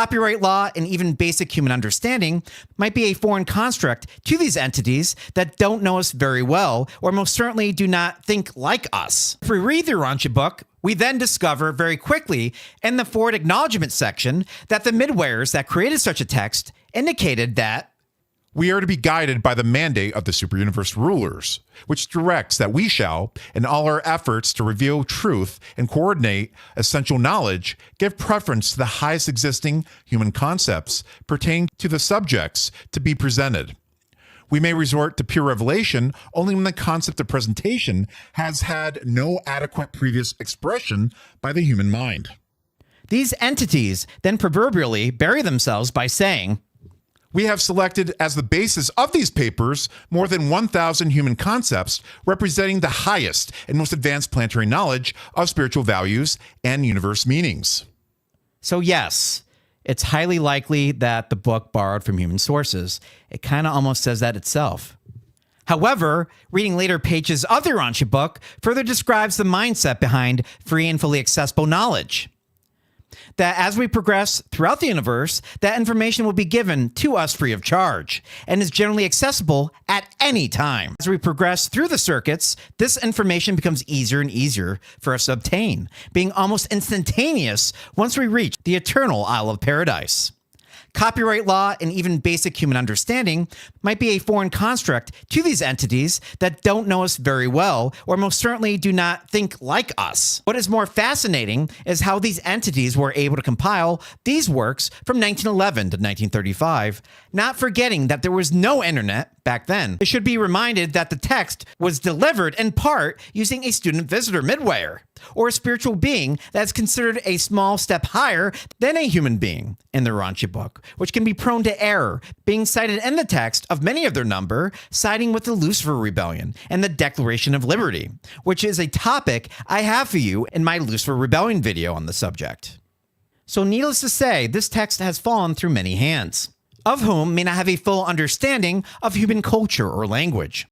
Copyright law and even basic human understanding might be a foreign construct to these entities that don't know us very well, or most certainly do not think like us. If we read the Urantia Book, we then discover very quickly in the forward acknowledgement section that the midwares that created such a text indicated that we are to be guided by the mandate of the superuniverse rulers, which directs that we shall, in all our efforts to reveal truth and coordinate essential knowledge, give preference to the highest existing human concepts pertaining to the subjects to be presented. We may resort to pure revelation only when the concept of presentation has had no adequate previous expression by the human mind. These entities then proverbially bury themselves by saying, we have selected as the basis of these papers more than 1,000 human concepts representing the highest and most advanced planetary knowledge of spiritual values and universe meanings. So yes, it's highly likely that the book borrowed from human sources. It kind of almost says that itself. However, reading later pages of the Urantia Book further describes the mindset behind free and fully accessible knowledge. That as we progress throughout the universe, that information will be given to us free of charge and is generally accessible at any time. As we progress through the circuits, this information becomes easier and easier for us to obtain, being almost instantaneous once we reach the eternal Isle of Paradise. Copyright law and even basic human understanding might be a foreign construct to these entities that don't know us very well, or most certainly do not think like us. What is more fascinating is how these entities were able to compile these works from 1911 to 1935, not forgetting that there was no internet back then. It should be reminded that the text was delivered in part using a student visitor midware, or a spiritual being that's considered a small step higher than a human being in the Urantia Book, which can be prone to error, being cited in the text of many of their number, siding with the Lucifer Rebellion and the Declaration of Liberty, which is a topic I have for you in my Lucifer Rebellion video on the subject. So needless to say, this text has fallen through many hands, of whom may not have a full understanding of human culture or language.